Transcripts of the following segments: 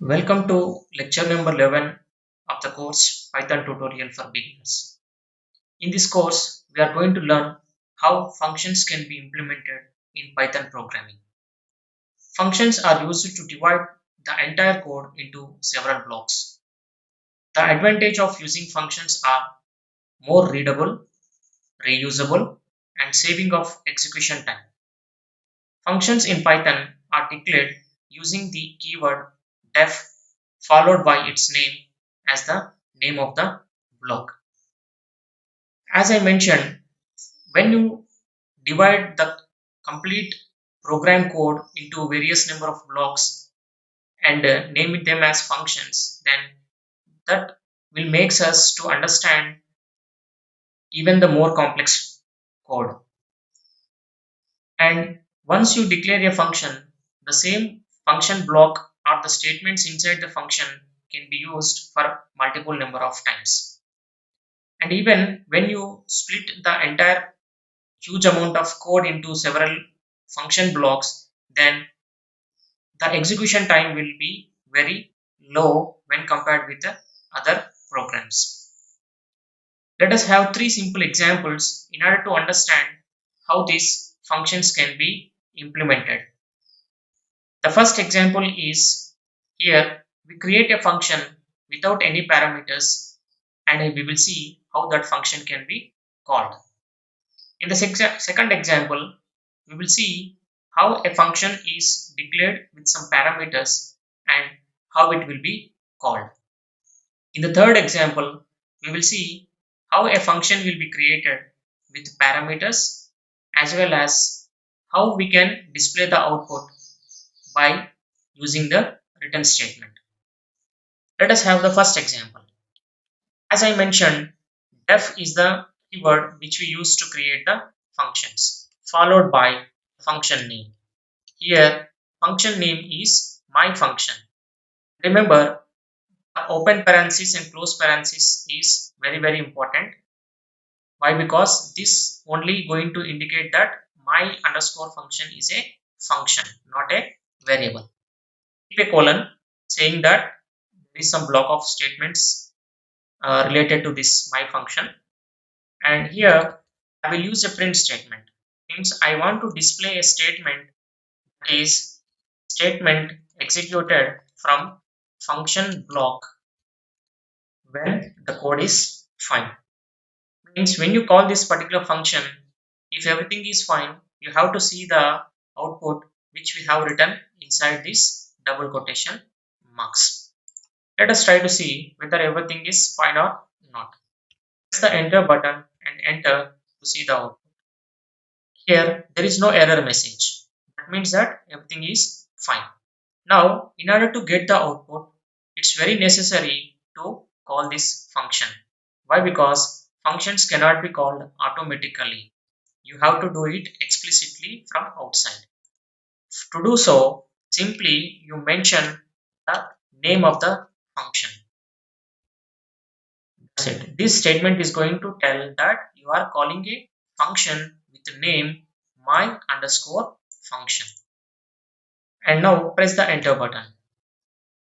Welcome to lecture number 11 of the course Python tutorial for beginners. In this course, we are going to learn how functions can be implemented in Python programming. Functions are used to divide the entire code into several blocks. The advantage of using functions are more readable, reusable, and saving of execution time. Functions in Python are declared using the keyword def followed by its name as the name of the block. As I mentioned, when you divide the complete program code into various number of blocks and name them as functions, then that will makes us to understand even the more complex code. And once you declare a function, the same function block or the statements inside the function can be used for multiple number of times. And even when you split the entire huge amount of code into several function blocks, then the execution time will be very low when compared with the other programs. Let us have three simple examples in order to understand how these functions can be implemented. The first example is here we create a function without any parameters and we will see how that function can be called. In the second example, we will see how a function is declared with some parameters and how it will be called. In the third example, we will see how a function will be created with parameters as well as how we can display the output by using the return statement. Let us have the first example. As I mentioned, def is the keyword which we use to create the functions, followed by function name. Here, function name is my function. Remember, the open parenthesis and close parenthesis is very important. Why? Because this only going to indicate that my underscore function is a function, not a variable. Keep a colon saying that there is some block of statements related to this my function, and here I will use a print statement. Means I want to display a statement that is statement executed from function block when the code is fine. Means when you call this particular function, if everything is fine, you have to see the output which we have written inside this double quotation marks. Let us try to see whether everything is fine or not. Press the enter button and enter to see the output. Here there is no error message. That means that everything is fine. Now in order to get the output, it's very necessary to call this function. Why? Because functions cannot be called automatically. You have to do it explicitly from outside. To do so, simply you mention the name of the function. That's it. This statement is going to tell that you are calling a function with the name my underscore function. And now press the enter button.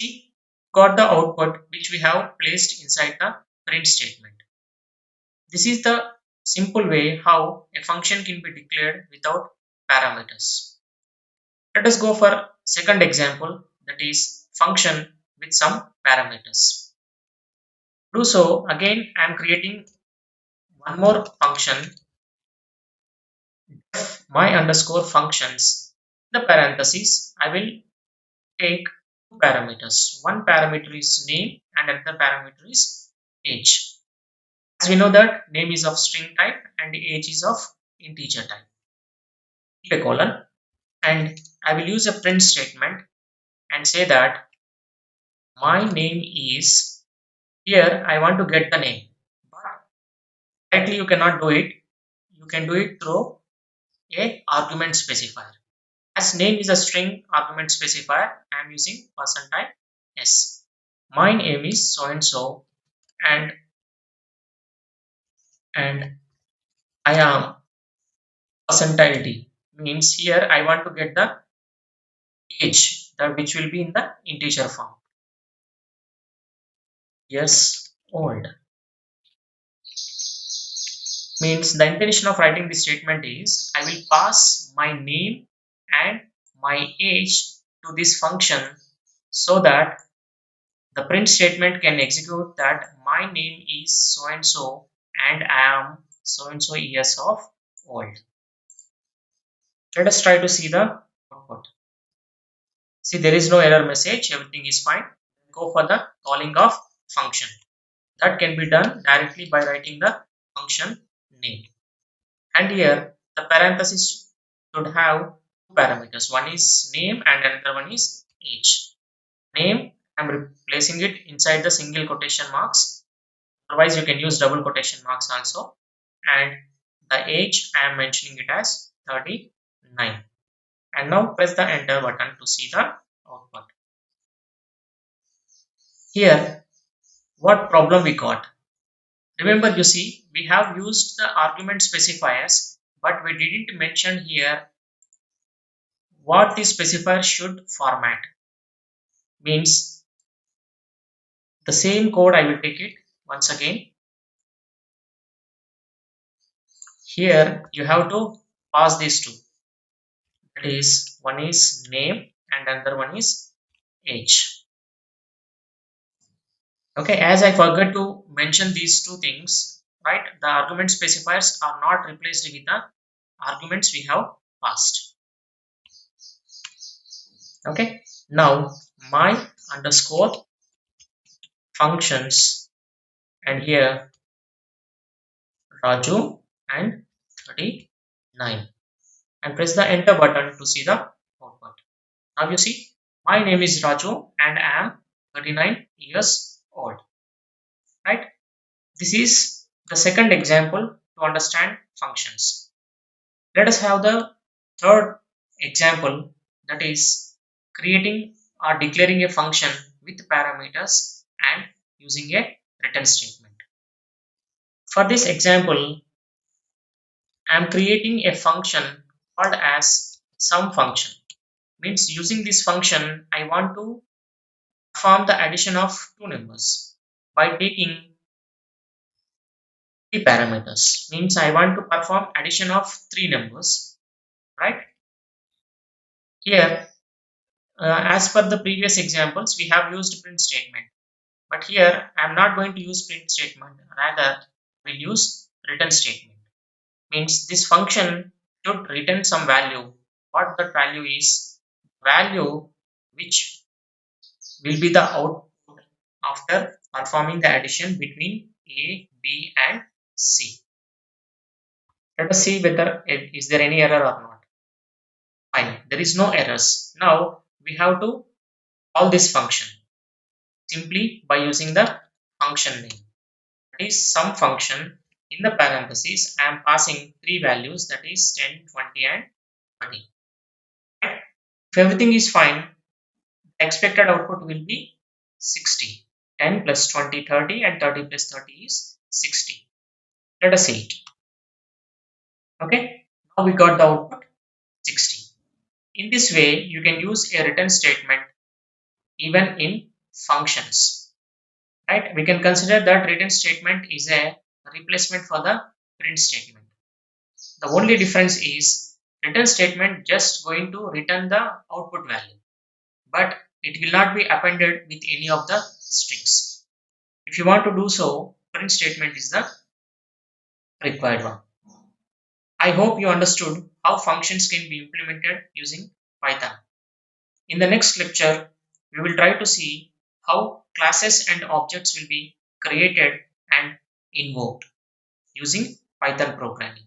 See, got the output which we have placed inside the print statement. This is the simple way how a function can be declared without parameters. Let us go for second example, that is function with some parameters. To do so, again I am creating one more function, my underscore functions. The parentheses I will take two parameters. One parameter is name and another parameter is age. As we know that name is of string type and age is of integer type. Keep a colon and I will use a print statement and say that my name is, here I want to get the name, but directly you cannot do it. You can do it through a argument specifier. As name is a string argument specifier, I am using percentile s. My name is so and so, and I am percentile d. Means here I want to get the age that which will be in the integer form. years old. Means the intention of writing this statement is I will pass my name and my age to this function so that the print statement can execute that my name is so and so and I am so and so years of old. Let us try to see the output. See, there is no error message, everything is fine. Go for the calling of function. That can be done directly by writing the function name. And here the parenthesis should have two parameters. One is name and another one is age. Name, I am replacing it inside the single quotation marks. Otherwise, you can use double quotation marks also. And the age, I am mentioning it as 39. And now press the enter button to see the output. Here, what problem we got? Remember, you see, we have used the argument specifiers, but we didn't mention here what the specifier should format. Means the same code, I will take it once again. Here you have to pass these two. That is, one is name and another one is age. Okay, as I forgot to mention these two things, right? The argument specifiers are not replaced with the arguments we have passed. Okay, now my underscore functions, and here Raju and 39, and press the enter button to see the output. Now you see my name is Raju and I am 39 years old, right? This is the second example to understand functions. Let us have the third example, that is creating or declaring a function with parameters and using a return statement. For this example, I am creating a function called as sum function. Means using this function, I want to perform the addition of two numbers by taking three parameters. Means I want to perform addition of three numbers, right? Here, as per the previous examples, we have used print statement. But here, I am not going to use print statement. Rather, we will use return statement. Means this function should return some value. What that value is? Value which will be the output after performing the addition between A, B and C. Let us see whether is there any error or not. Fine, there is no errors. Now we have to call this function simply by using the function name. That is sum function. In the parentheses, I am passing three values, that is 10, 20 and 30. If everything is fine, the expected output will be 60. 10 plus 20, 30 and 30 plus 30 is 60. Let us see it. Okay, now we got the output 60. In this way, you can use a return statement even in functions, right? We can consider that return statement is a replacement for the print statement. The only difference is return statement just going to return the output value, but it will not be appended with any of the strings. If you want to do so, print statement is the required one. I hope you understood how functions can be implemented using Python. In the next lecture, we will try to see how classes and objects will be created and invoked using Python programming.